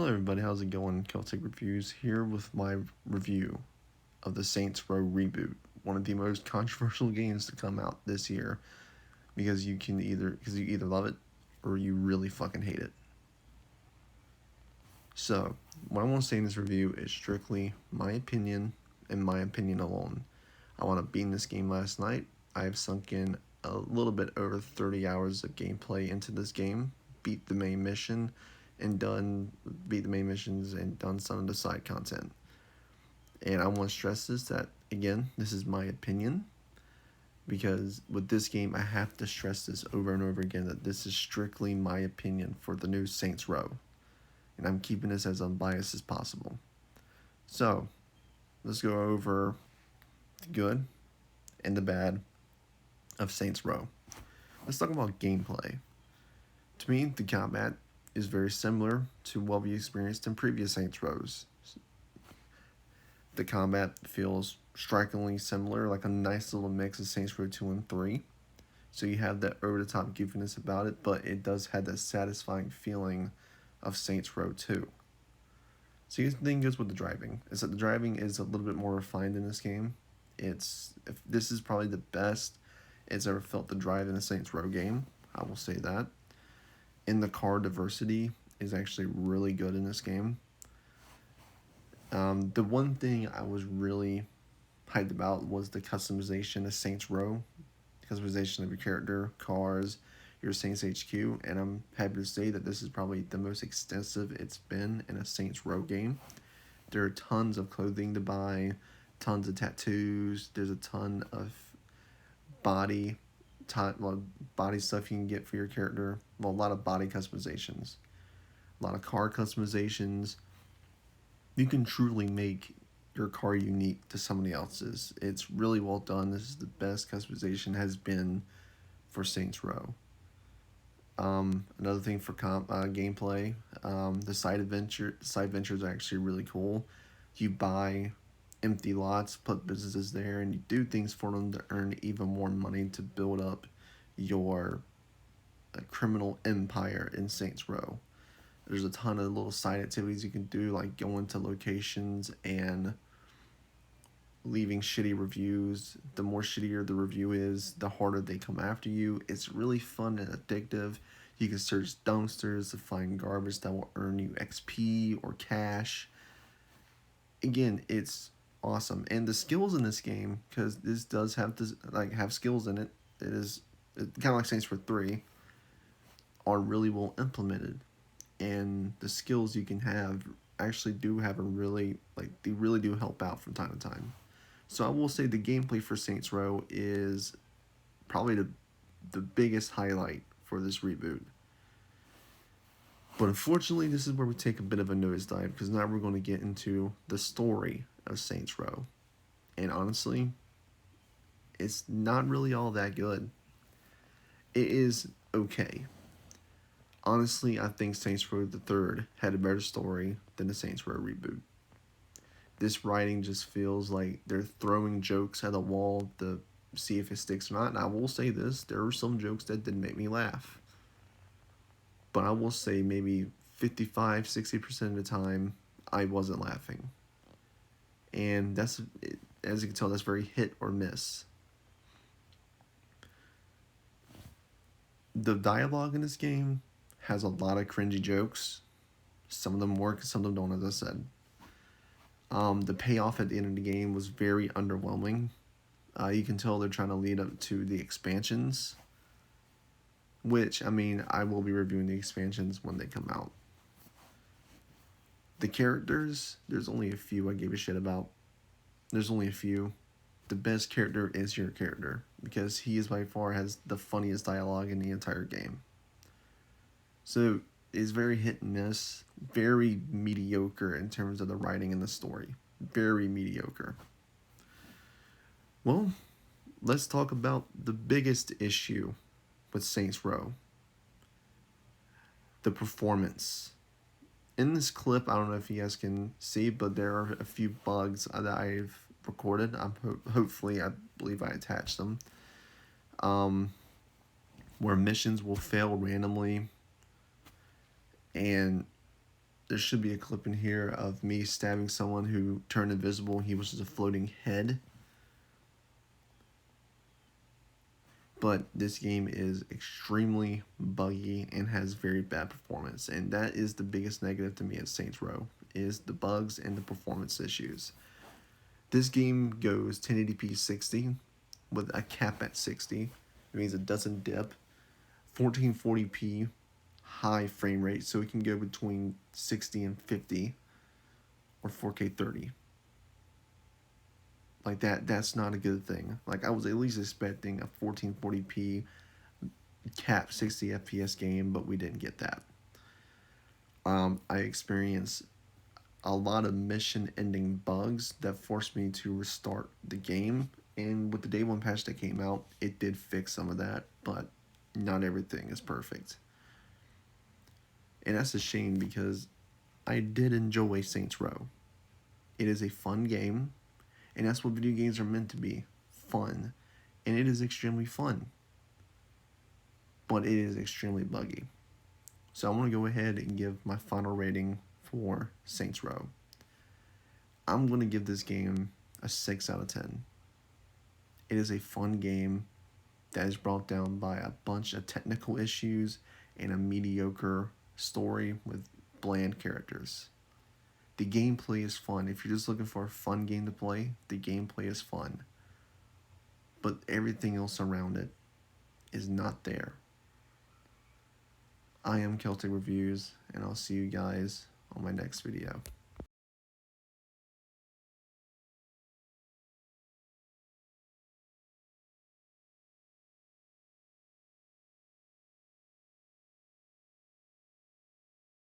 Hello everybody, how's it going? Celtic Reviews here with my review of the Saints Row reboot, one of the most controversial games to come out this year because you either love it or you really fucking hate it. So, what I want to say in this review is strictly my opinion and my opinion alone. I want to beat this game last night. I've sunk in a little bit over 30 hours of gameplay into this game, beat the main mission, beat the main missions and done some of the side content. And I want to stress that again, this is my opinion, because with this game I have to stress this over and over again that this is strictly my opinion for the new Saints Row, and I'm keeping this as unbiased as possible. So let's go over the good and the bad of Saints Row. Let's talk about gameplay. To me, the combat is very similar to what we experienced in previous Saints Rows. The combat feels strikingly similar, like a nice little mix of Saints Row 2 and 3. So you have that over-the-top goofiness about it, but it does have that satisfying feeling of Saints Row 2. So here's the thing goes with the driving, is that the driving is a little bit more refined in this game. This is probably the best it's ever felt to drive in a Saints Row game, I will say that. And the car diversity is actually really good in this game. The one thing I was really hyped about was the customization of Saints Row, customization of your character, cars, your Saints HQ, and I'm happy to say that this is probably the most extensive it's been in a Saints Row game. There are tons of clothing to buy, tons of tattoos, there's a ton of body stuff you can get for your character. Well, a lot of body customizations, a lot of car customizations. You can truly make your car unique to somebody else's. It's really well done. This is the best customization has been for Saints Row. Another thing for gameplay, the side ventures are actually really cool. You buy empty lots, put businesses there, and you do things for them to earn even more money to build up your criminal empire in Saints Row. There's a ton of little side activities you can do, like going to locations and leaving shitty reviews. The more shittier the review is, the harder they come after you. It's really fun and addictive. You can search dumpsters to find garbage that will earn you XP or cash. Again, it's awesome. And the skills in this game, because this does have skills in it, it's kind of like Saints Row 3, are really well implemented. And the skills you can have actually do have they really do help out from time to time. So I will say the gameplay for Saints Row is probably the biggest highlight for this reboot. But unfortunately, this is where we take a bit of a nosedive, because now we're going to get into the story of Saints Row. And honestly, it's not really all that good. It is okay. Honestly, I think Saints Row the Third had a better story than the Saints Row reboot. This writing just feels like they're throwing jokes at the wall to see if it sticks or not. And I will say this, there are some jokes that didn't make me laugh. But I will say maybe 55-60% of the time, I wasn't laughing. And that's, as you can tell, that's very hit or miss. The dialogue in this game has a lot of cringy jokes. Some of them work, some of them don't, as I said. The payoff at the end of the game was very underwhelming. You can tell they're trying to lead up to the expansions, which, I mean, I will be reviewing the expansions when they come out. The characters, there's only a few I gave a shit about. There's only a few. The best character is your character, because he is by far has the funniest dialogue in the entire game. So it's very hit and miss, very mediocre in terms of the writing and the story. Very mediocre. Well, let's talk about the biggest issue with Saints Row. The performance. In this clip, I don't know if you guys can see, but there are a few bugs that I've recorded. Hopefully, I believe I attached them. Where missions will fail randomly, and there should be a clip in here of me stabbing someone who turned invisible. He was just a floating head. But this game is extremely buggy and has very bad performance, and that is the biggest negative to me at Saints Row, is the bugs and the performance issues. This game goes 1080p 60 with a cap at 60. It means it doesn't dip. 1440p high frame rate, so it can go between 60 and 50 or 4K 30. Like that's not a good thing. Like I was at least expecting a 1440p cap 60 FPS game, but we didn't get that. I experienced a lot of mission ending bugs that forced me to restart the game, and with the day one patch that came out, it did fix some of that, but not everything is perfect. And that's a shame because I did enjoy Saints Row. It is a fun game, and that's what video games are meant to be, fun. And it is extremely fun, but it is extremely buggy. So I'm going to go ahead and give my final rating for Saints Row. I'm going to give this game a 6 out of 10. It is a fun game that is brought down by a bunch of technical issues and a mediocre story with bland characters. The gameplay is fun. If you're just looking for a fun game to play, the gameplay is fun. But everything else around it is not there. I am Celtic Reviews, and I'll see you guys on my next video.